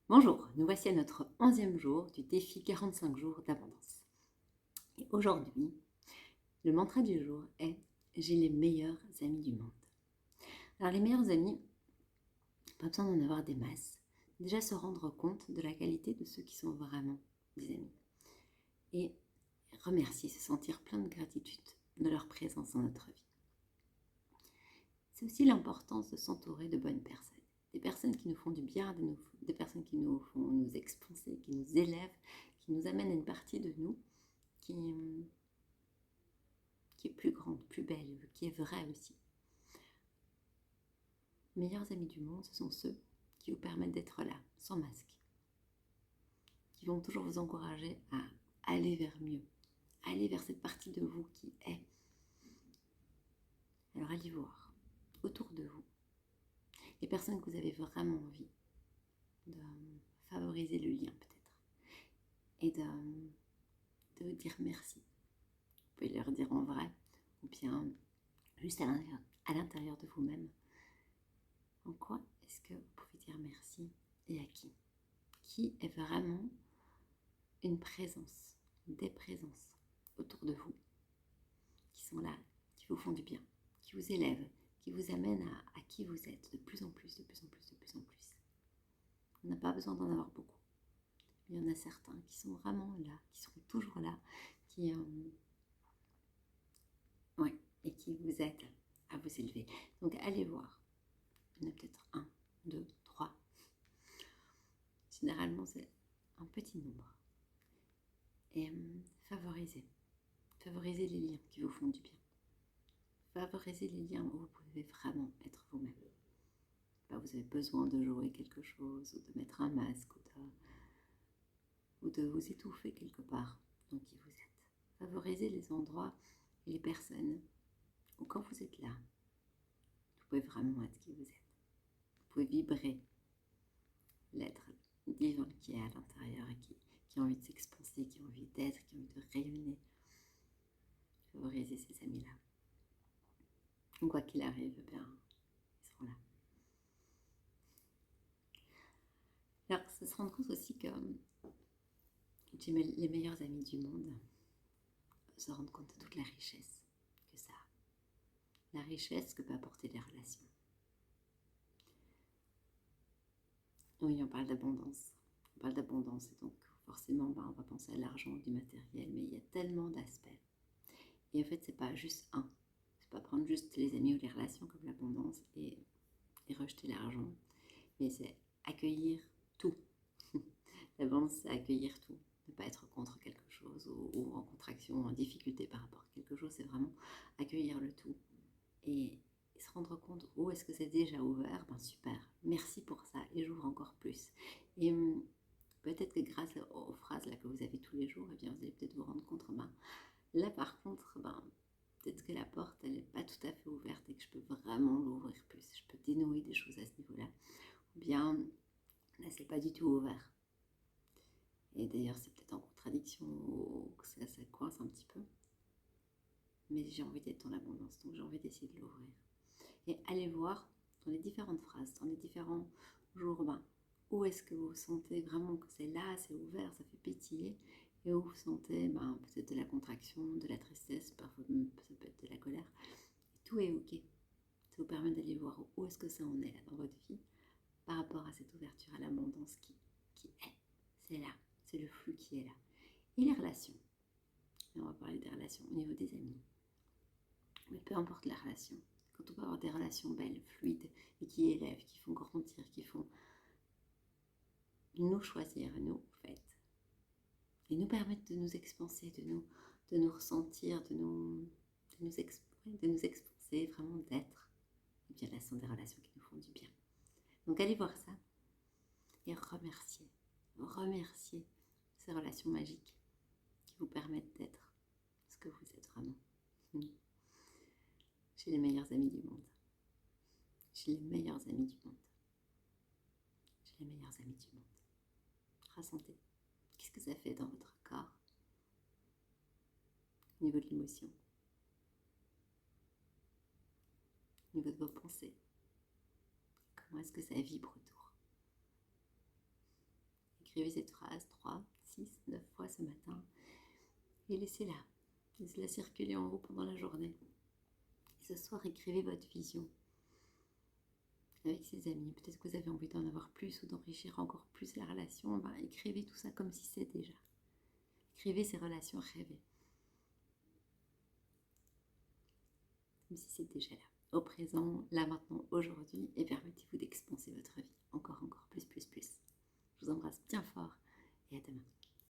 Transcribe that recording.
Bonjour, nous voici à notre 11e jour du défi 45 jours d'abondance. Et aujourd'hui, le mantra du jour est « J'ai les meilleurs amis du monde ». Alors les meilleurs amis, pas besoin d'en avoir des masses. Déjà se rendre compte de la qualité de ceux qui sont vraiment des amis. Et remercier, se sentir plein de gratitude de leur présence dans notre vie. C'est aussi l'importance de s'entourer de bonnes personnes. Des personnes qui nous font du bien, des personnes qui nous font nous expanser, qui nous élèvent, qui nous amènent à une partie de nous qui est plus grande, plus belle, qui est vraie aussi. Les meilleurs amis du monde, ce sont ceux qui vous permettent d'être là, sans masque, qui vont toujours vous encourager à aller vers mieux, aller vers cette partie de vous qui est. Alors allez voir autour de vous les personnes que vous avez vraiment envie de favoriser le lien peut-être et de vous dire merci. Vous pouvez leur dire en vrai ou bien juste à l'intérieur de vous-même. En quoi est-ce que vous pouvez dire merci et à qui? Qui est vraiment une présence, des présences autour de vous qui sont là, qui vous font du bien, qui vous élèvent, qui vous amènent à qui vous êtes de plus en plus, de plus en plus, de plus en plus. On n'a pas besoin d'en avoir beaucoup. Il y en a certains qui sont vraiment là, qui seront toujours là, et qui vous aident à vous élever. Donc allez voir. Il y en a peut-être 1, 2, 3. Généralement, c'est un petit nombre. Et favorisez les liens qui vous font du bien. Favorisez les liens où vous pouvez vraiment être vous-même. Vous avez besoin de jouer quelque chose, ou de mettre un masque, ou de vous étouffer quelque part dans qui vous êtes. Favorisez les endroits et les personnes où quand vous êtes là, vous pouvez vraiment être qui vous êtes. Vous pouvez vibrer l'être divin qui est à l'intérieur et qui a envie de s'expanser, qui a envie d'être, qui a envie de rayonner. Favorisez ces amis-là. Quoi qu'il arrive, ils seront là. Alors, c'est se rendre compte aussi que les meilleurs amis du monde se rendent compte de toute la richesse que ça a. La richesse que peut apporter les relations. Oui, on parle d'abondance. On parle d'abondance et donc forcément, on va penser à l'argent, du matériel, mais il y a tellement d'aspects. Et en fait, c'est pas juste un. C'est pas prendre juste les amis ou les relations comme l'abondance et rejeter l'argent, mais c'est accueillir tout. L'abondance, c'est accueillir tout. Ne pas être contre quelque chose ou en contraction ou en difficulté par rapport à quelque chose, c'est vraiment accueillir le tout. Et se rendre compte où est-ce que c'est déjà ouvert, super, merci pour ça et j'ouvre encore plus. Et peut-être que grâce aux phrases là que vous avez tous les jours, vous allez peut-être vous rendre compte, là par contre, peut-être que la porte elle n'est pas tout à fait ouverte et que je peux vraiment l'ouvrir plus, je peux dénouer des choses à ce niveau-là, ou bien là c'est pas du tout ouvert. Et d'ailleurs c'est peut-être en contradiction ou que ça coince un petit peu, mais j'ai envie d'être dans l'abondance, donc j'ai envie d'essayer de l'ouvrir. Et allez voir dans les différentes phrases, dans les différents jours, où est-ce que vous sentez vraiment que c'est là, c'est ouvert, ça fait pétiller, et où vous sentez peut-être de la contraction, de la tristesse, parfois ça peut être de la colère. Et tout est ok. Ça vous permet d'aller voir où est-ce que ça en est là dans votre vie par rapport à cette ouverture, à l'abondance qui est. C'est là, c'est le flux qui est là. Et les relations. Et on va parler des relations au niveau des amis. Mais peu importe la relation. Quand on peut avoir des relations belles, fluides, et qui élèvent, qui font grandir, qui font nous choisir, nous, en fait, et nous permettent de nous expanser, de nous ressentir, de nous expanser, vraiment d'être. Et bien là, ce sont des relations qui nous font du bien. Donc allez voir ça et remercier ces relations magiques qui vous permettent d'être ce que vous êtes vraiment. J'ai les meilleurs amis du monde. J'ai les meilleurs amis du monde. J'ai les meilleurs amis du monde. Ressentez. Qu'est-ce que ça fait dans votre corps au niveau de l'émotion, au niveau de vos pensées? Comment est-ce que ça vibre autour? écrivez cette phrase 3, 6, 9 fois ce matin et laissez-la. Laissez-la circuler en vous pendant la journée. Et ce soir, écrivez votre vision avec ses amis. Peut-être que vous avez envie d'en avoir plus ou d'enrichir encore plus la relation. Ben, écrivez tout ça comme si c'est déjà. Écrivez ces relations rêvées. Comme si c'est déjà là. Au présent, là maintenant, aujourd'hui, et permettez-vous d'expanser votre vie. Encore, plus. Je vous embrasse bien fort et à demain.